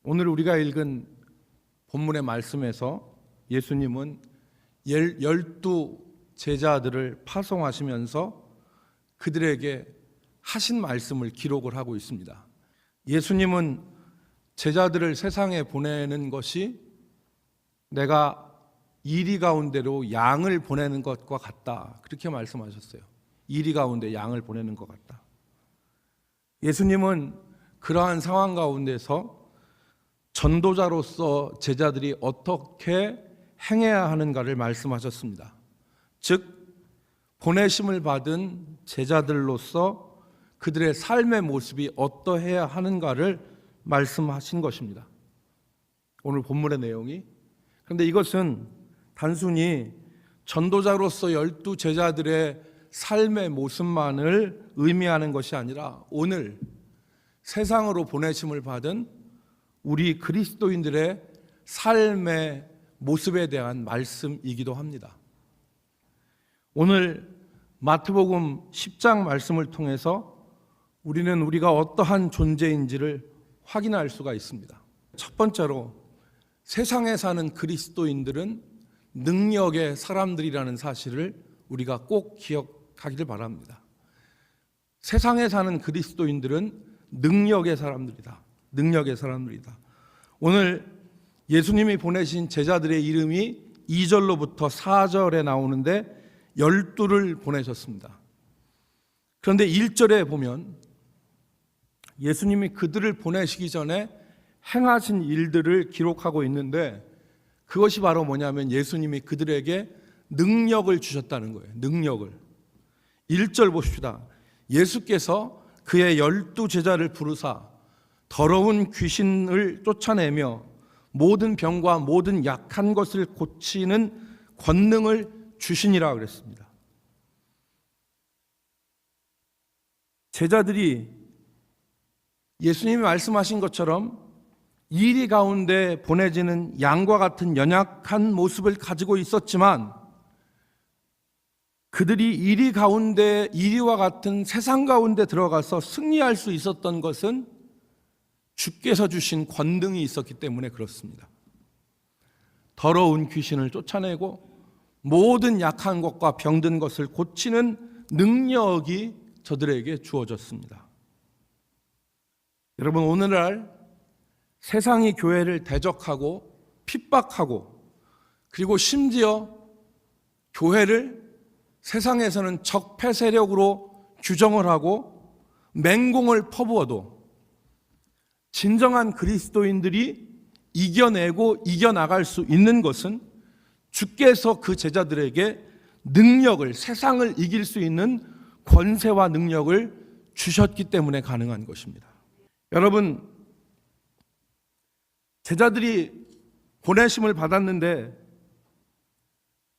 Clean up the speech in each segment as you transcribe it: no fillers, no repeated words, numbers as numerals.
오늘 우리가 읽은 본문의 말씀에서 예수님은 12 제자들을 파송하시면서 그들에게 하신 말씀을 기록을 하고 있습니다. 예수님은 제자들을 세상에 보내는 것이 내가 이리 가운데로 양을 보내는 것과 같다, 그렇게 말씀하셨어요. 이리 가운데 양을 보내는 것 같다. 예수님은 그러한 상황 가운데서 전도자로서 제자들이 어떻게 행해야 하는가를 말씀하셨습니다. 즉 보내심을 받은 제자들로서 그들의 삶의 모습이 어떠해야 하는가를 말씀하신 것입니다. 오늘 본문의 내용이. 그런데 이것은 단순히 전도자로서 12 제자들의 삶의 모습만을 의미하는 것이 아니라 오늘 세상으로 보내심을 받은 우리 그리스도인들의 삶의 모습에 대한 말씀이기도 합니다. 오늘 마태복음 10장 말씀을 통해서 우리는 우리가 어떠한 존재인지를 확인할 수가 있습니다. 첫 번째로 세상에 사는 그리스도인들은 능력의 사람들이라는 사실을 우리가 꼭 기억하기를 바랍니다. 세상에 사는 그리스도인들은 능력의 사람들이다. 능력의 사람들이다. 오늘 예수님이 보내신 제자들의 이름이 2절로부터 4절에 나오는데 12를 보내셨습니다. 그런데 1절에 보면 예수님이 그들을 보내시기 전에 행하신 일들을 기록하고 있는데 그것이 바로 뭐냐면 예수님이 그들에게 능력을 주셨다는 거예요. 능력을. 1절 보십시다. 예수께서 그의 12 제자를 부르사 더러운 귀신을 쫓아내며 모든 병과 모든 약한 것을 고치는 권능을 주시니라 그랬습니다. 제자들이 예수님이 말씀하신 것처럼 이리 가운데 보내지는 양과 같은 연약한 모습을 가지고 있었지만 그들이 이리와 같은 세상 가운데 들어가서 승리할 수 있었던 것은 주께서 주신 권능이 있었기 때문에 그렇습니다. 더러운 귀신을 쫓아내고 모든 약한 것과 병든 것을 고치는 능력이 저들에게 주어졌습니다. 여러분, 오늘날 세상이 교회를 대적하고 핍박하고 그리고 심지어 교회를 세상에서는 적폐 세력으로 규정을 하고 맹공을 퍼부어도 진정한 그리스도인들이 이겨내고 이겨나갈 수 있는 것은 주께서 그 제자들에게 능력을, 세상을 이길 수 있는 권세와 능력을 주셨기 때문에 가능한 것입니다. 여러분, 제자들이 보내심을 받았는데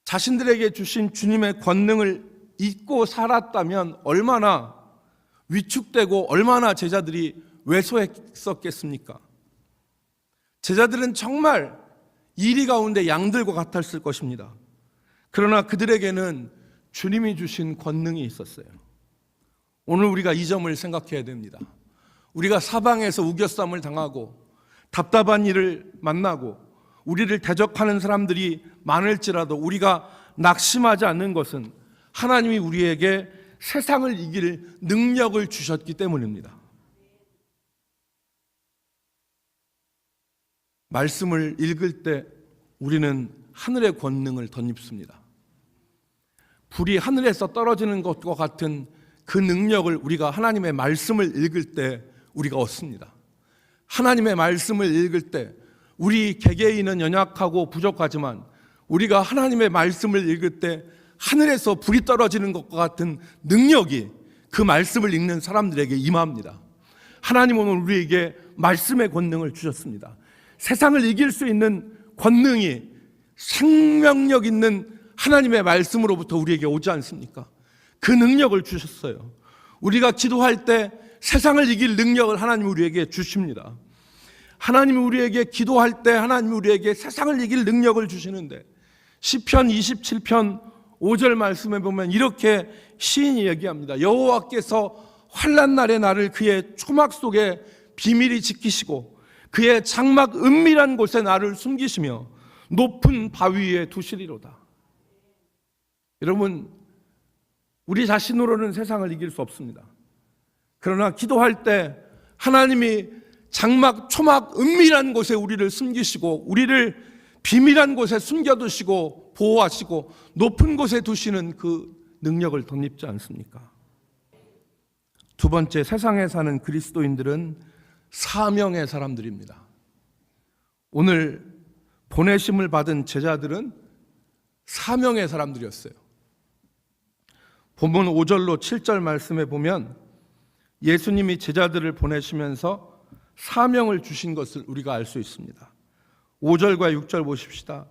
자신들에게 주신 주님의 권능을 잊고 살았다면 얼마나 위축되고 얼마나 제자들이 왜소했었겠습니까? 제자들은 정말 이리 가운데 양들과 같았을 것입니다. 그러나 그들에게는 주님이 주신 권능이 있었어요. 오늘 우리가 이 점을 생각해야 됩니다. 우리가 사방에서 우겨쌈을 당하고 답답한 일을 만나고 우리를 대적하는 사람들이 많을지라도 우리가 낙심하지 않는 것은 하나님이 우리에게 세상을 이길 능력을 주셨기 때문입니다. 말씀을 읽을 때 우리는 하늘의 권능을 덧입습니다. 불이 하늘에서 떨어지는 것과 같은 그 능력을 우리가 하나님의 말씀을 읽을 때 우리가 얻습니다. 하나님의 말씀을 읽을 때 우리 개개인은 연약하고 부족하지만 우리가 하나님의 말씀을 읽을 때 하늘에서 불이 떨어지는 것과 같은 능력이 그 말씀을 읽는 사람들에게 임합니다. 하나님은 오늘 우리에게 말씀의 권능을 주셨습니다. 세상을 이길 수 있는 권능이 생명력 있는 하나님의 말씀으로부터 우리에게 오지 않습니까? 그 능력을 주셨어요. 우리가 기도할 때 세상을 이길 능력을 하나님이 우리에게 주십니다. 하나님이 우리에게 기도할 때 하나님이 우리에게 세상을 이길 능력을 주시는데 시편 27편 5절 말씀에 보면 이렇게 시인이 얘기합니다. 여호와께서 환난 날에 나를 그의 초막 속에 비밀히 지키시고 그의 장막 은밀한 곳에 나를 숨기시며 높은 바위 위에 두시리로다. 여러분, 우리 자신으로는 세상을 이길 수 없습니다. 그러나 기도할 때 하나님이 장막, 초막, 은밀한 곳에 우리를 숨기시고 우리를 비밀한 곳에 숨겨두시고 보호하시고 높은 곳에 두시는 그 능력을 덧입지 않습니까? 두 번째, 세상에 사는 그리스도인들은 사명의 사람들입니다. 오늘 보내심을 받은 제자들은 사명의 사람들이었어요. 본문 5절로 7절 말씀에 보면 예수님이 제자들을 보내시면서 사명을 주신 것을 우리가 알 수 있습니다. 5절과 6절 보십시다.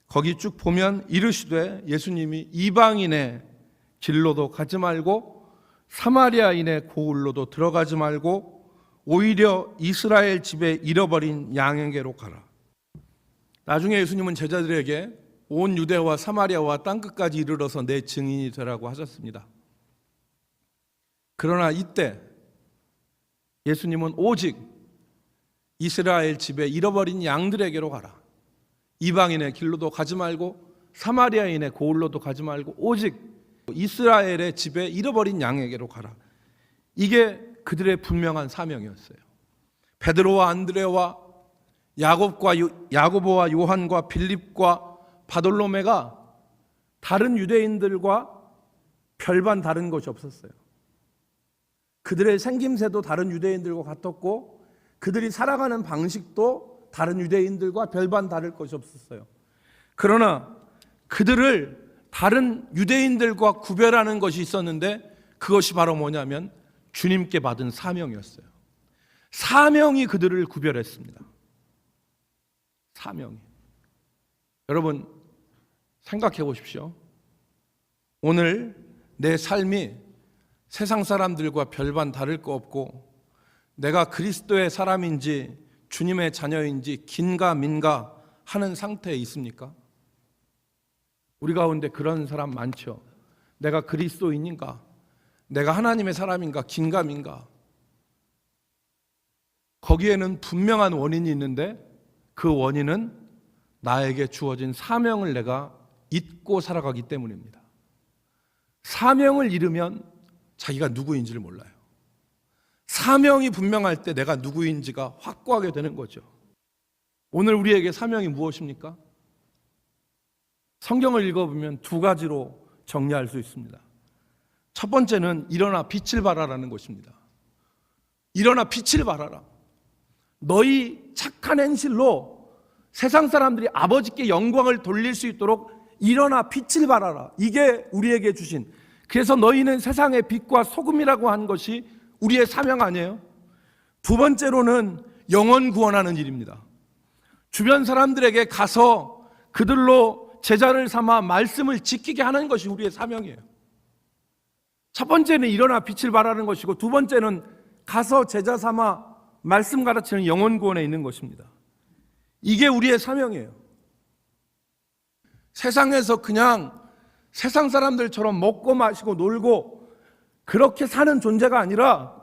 거기 쭉 보면 이르시되 예수님이 이방인의 길로도 가지 말고 사마리아인의 고을로도 들어가지 말고 오히려 이스라엘 집에 잃어버린 양에게로 가라. 나중에 예수님은 제자들에게 온 유대와 사마리아와 땅끝까지 이르러서 내 증인이 되라고 하셨습니다. 그러나 이때 예수님은 오직 이스라엘 집에 잃어버린 양들에게로 가라. 이방인의 길로도 가지 말고 사마리아인의 고을로도 가지 말고 오직 이스라엘의 집에 잃어버린 양에게로 가라. 이게 그들의 분명한 사명이었어요. 베드로와 안드레와 야고보와 요한과 빌립과 바돌로메가 다른 유대인들과 별반 다른 것이 없었어요. 그들의 생김새도 다른 유대인들과 같았고 그들이 살아가는 방식도 다른 유대인들과 별반 다를 것이 없었어요. 그러나 그들을 다른 유대인들과 구별하는 것이 있었는데 그것이 바로 뭐냐면 주님께 받은 사명이었어요. 사명이 그들을 구별했습니다. 사명이. 여러분 생각해 보십시오. 오늘 내 삶이 세상 사람들과 별반 다를 거 없고 내가 그리스도의 사람인지 주님의 자녀인지 긴가 민가 하는 상태에 있습니까? 우리 가운데 그런 사람 많죠. 내가 그리스도인인가? 내가 하나님의 사람인가? 긴가 민가? 거기에는 분명한 원인이 있는데 그 원인은 나에게 주어진 사명을 내가 잊고 살아가기 때문입니다. 사명을 잃으면 자기가 누구인지를 몰라요. 사명이 분명할 때 내가 누구인지가 확고하게 되는 거죠. 오늘 우리에게 사명이 무엇입니까? 성경을 읽어보면 두 가지로 정리할 수 있습니다. 첫 번째는 일어나 빛을 발하라는 것입니다. 일어나 빛을 발하라. 너희 착한 행실로 세상 사람들이 아버지께 영광을 돌릴 수 있도록 일어나 빛을 발하라. 이게 우리에게 주신, 그래서 너희는 세상의 빛과 소금이라고 한 것이 우리의 사명 아니에요? 두 번째로는 영혼 구원하는 일입니다. 주변 사람들에게 가서 그들로 제자를 삼아 말씀을 지키게 하는 것이 우리의 사명이에요. 첫 번째는 일어나 빛을 발하는 것이고 두 번째는 가서 제자 삼아 말씀 가르치는 영혼 구원에 있는 것입니다. 이게 우리의 사명이에요. 세상에서 그냥 세상 사람들처럼 먹고 마시고 놀고 그렇게 사는 존재가 아니라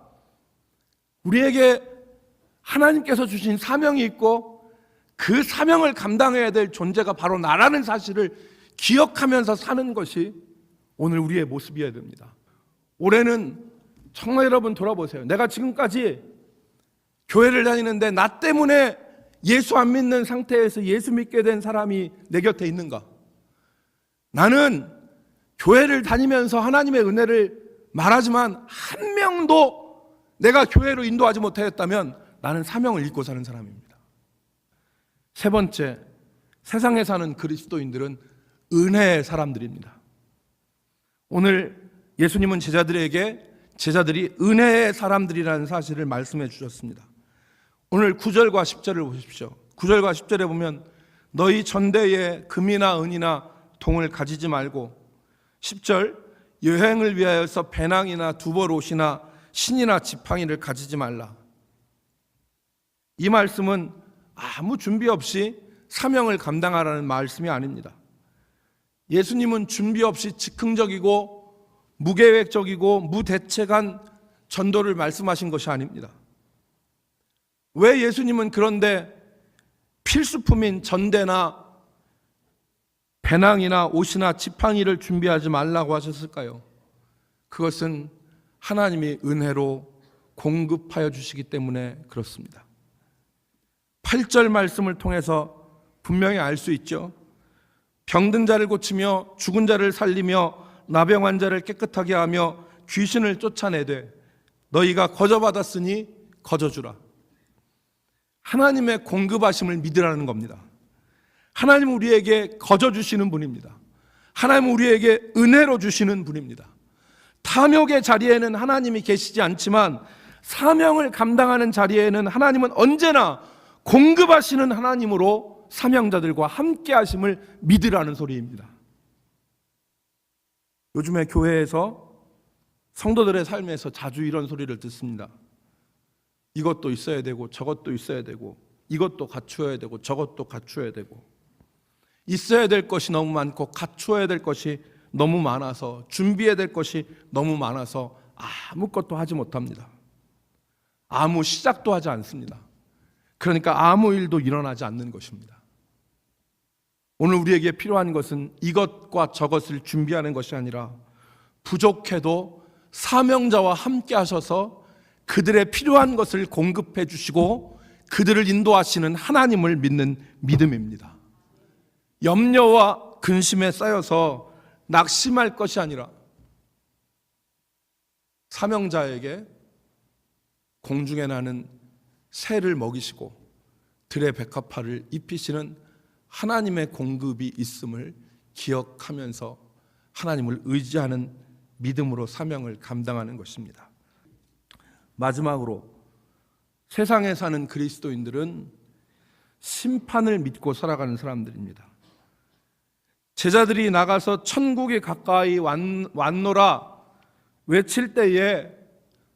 우리에게 하나님께서 주신 사명이 있고 그 사명을 감당해야 될 존재가 바로 나라는 사실을 기억하면서 사는 것이 오늘 우리의 모습이어야 됩니다. 올해는 정말 여러분 돌아보세요. 내가 지금까지 교회를 다니는데 나 때문에 예수 안 믿는 상태에서 예수 믿게 된 사람이 내 곁에 있는가? 나는 교회를 다니면서 하나님의 은혜를 말하지만 한 명도 내가 교회로 인도하지 못하였다면 나는 사명을 잊고 사는 사람입니다. 세 번째, 세상에 사는 그리스도인들은 은혜의 사람들입니다. 오늘 예수님은 제자들이 은혜의 사람들이라는 사실을 말씀해 주셨습니다. 오늘 9절과 10절을 보십시오. 9절과 10절에 보면 너희 전대에 금이나 은이나 동을 가지지 말고 10절 여행을 위하여서 배낭이나 두벌 옷이나 신이나 지팡이를 가지지 말라. 이 말씀은 아무 준비 없이 사명을 감당하라는 말씀이 아닙니다. 예수님은 준비 없이 즉흥적이고 무계획적이고 무대책한 전도를 말씀하신 것이 아닙니다. 왜 예수님은 그런데 필수품인 전대나 배낭이나 옷이나 지팡이를 준비하지 말라고 하셨을까요? 그것은 하나님이 은혜로 공급하여 주시기 때문에 그렇습니다. 8절 말씀을 통해서 분명히 알 수 있죠. 병든 자를 고치며 죽은 자를 살리며 나병 환자를 깨끗하게 하며 귀신을 쫓아내되 너희가 거저받았으니 거저주라. 하나님의 공급하심을 믿으라는 겁니다. 하나님은 우리에게 거저주시는 분입니다. 하나님은 우리에게 은혜로 주시는 분입니다. 탐욕의 자리에는 하나님이 계시지 않지만 사명을 감당하는 자리에는 하나님은 언제나 공급하시는 하나님으로 사명자들과 함께 하심을 믿으라는 소리입니다. 요즘에 교회에서 성도들의 삶에서 자주 이런 소리를 듣습니다. 이것도 있어야 되고 저것도 있어야 되고 이것도 갖추어야 되고 저것도 갖추어야 되고 있어야 될 것이 너무 많고 갖추어야 될 것이 너무 많아서 준비해야 될 것이 너무 많아서 아무것도 하지 못합니다. 아무 시작도 하지 않습니다. 그러니까 아무 일도 일어나지 않는 것입니다. 오늘 우리에게 필요한 것은 이것과 저것을 준비하는 것이 아니라 부족해도 사명자와 함께 하셔서 그들의 필요한 것을 공급해 주시고 그들을 인도하시는 하나님을 믿는 믿음입니다. 염려와 근심에 쌓여서 낙심할 것이 아니라 사명자에게 공중에 나는 새를 먹이시고 들의 백합화를 입히시는 하나님의 공급이 있음을 기억하면서 하나님을 의지하는 믿음으로 사명을 감당하는 것입니다. 마지막으로 세상에 사는 그리스도인들은 심판을 믿고 살아가는 사람들입니다. 제자들이 나가서 천국이 가까이 왔노라 외칠 때에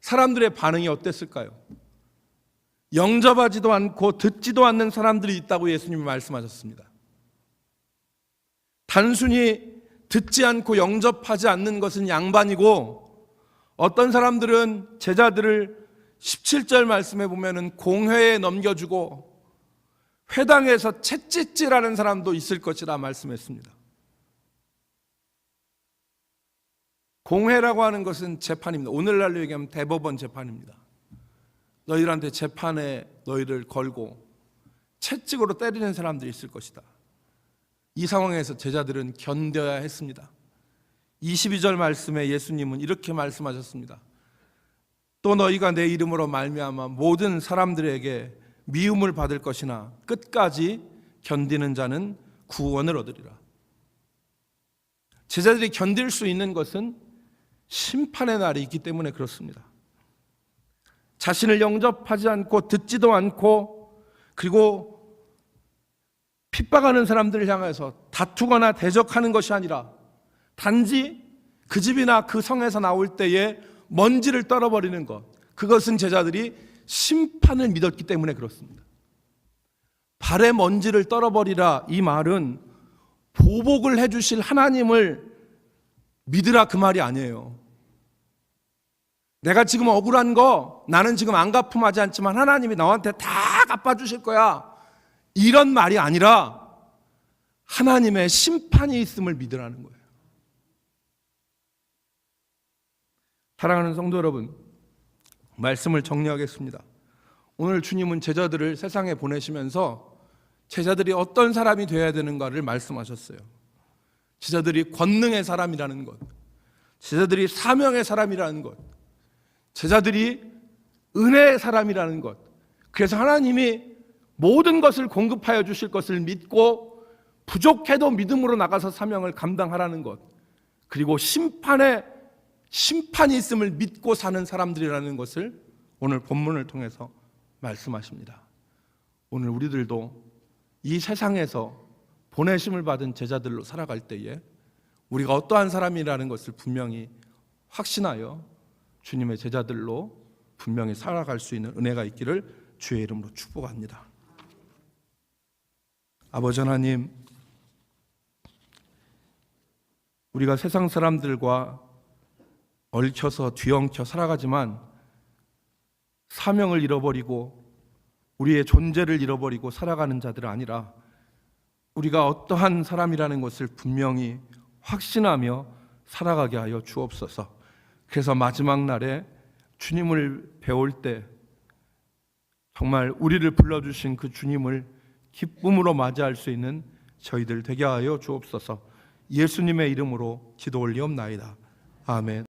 사람들의 반응이 어땠을까요? 영접하지도 않고 듣지도 않는 사람들이 있다고 예수님이 말씀하셨습니다. 단순히 듣지 않고 영접하지 않는 것은 양반이고 어떤 사람들은 제자들을 17절 말씀에 보면은 공회에 넘겨주고 회당에서 채찍질하는 사람도 있을 것이라 말씀했습니다. 공회라고 하는 것은 재판입니다. 오늘날로 얘기하면 대법원 재판입니다. 너희들한테 재판에 너희를 걸고 채찍으로 때리는 사람들이 있을 것이다. 이 상황에서 제자들은 견뎌야 했습니다. 22절 말씀에 예수님은 이렇게 말씀하셨습니다. 또 너희가 내 이름으로 말미암아 모든 사람들에게 미움을 받을 것이나 끝까지 견디는 자는 구원을 얻으리라. 제자들이 견딜 수 있는 것은 심판의 날이 있기 때문에 그렇습니다. 자신을 영접하지 않고 듣지도 않고 그리고 핍박하는 사람들을 향해서 다투거나 대적하는 것이 아니라 단지 그 집이나 그 성에서 나올 때에 먼지를 떨어버리는 것, 그것은 제자들이 심판을 믿었기 때문에 그렇습니다. 발에 먼지를 떨어버리라, 이 말은 보복을 해주실 하나님을 믿으라 그 말이 아니에요. 내가 지금 억울한 거 나는 지금 안 갚음하지 않지만 하나님이 너한테 다 갚아주실 거야, 이런 말이 아니라 하나님의 심판이 있음을 믿으라는 거예요. 사랑하는 성도 여러분, 말씀을 정리하겠습니다. 오늘 주님은 제자들을 세상에 보내시면서 제자들이 어떤 사람이 되어야 되는가를 말씀하셨어요. 제자들이 권능의 사람이라는 것, 제자들이 사명의 사람이라는 것, 제자들이 은혜의 사람이라는 것, 그래서 하나님이 모든 것을 공급하여 주실 것을 믿고 부족해도 믿음으로 나가서 사명을 감당하라는 것, 그리고 심판이 있음을 믿고 사는 사람들이라는 것을 오늘 본문을 통해서 말씀하십니다. 오늘 우리들도 이 세상에서 보내심을 받은 제자들로 살아갈 때에 우리가 어떠한 사람이라는 것을 분명히 확신하여 주님의 제자들로 분명히 살아갈 수 있는 은혜가 있기를 주의 이름으로 축복합니다. 아버지 하나님, 우리가 세상 사람들과 얽혀서 뒤엉켜 살아가지만 사명을 잃어버리고 우리의 존재를 잃어버리고 살아가는 자들 아니라 우리가 어떠한 사람이라는 것을 분명히 확신하며 살아가게 하여 주옵소서. 그래서 마지막 날에 주님을 배울 때 정말 우리를 불러주신 그 주님을 기쁨으로 맞이할 수 있는 저희들 되게 하여 주옵소서. 예수님의 이름으로 기도 올리옵나이다. 아멘.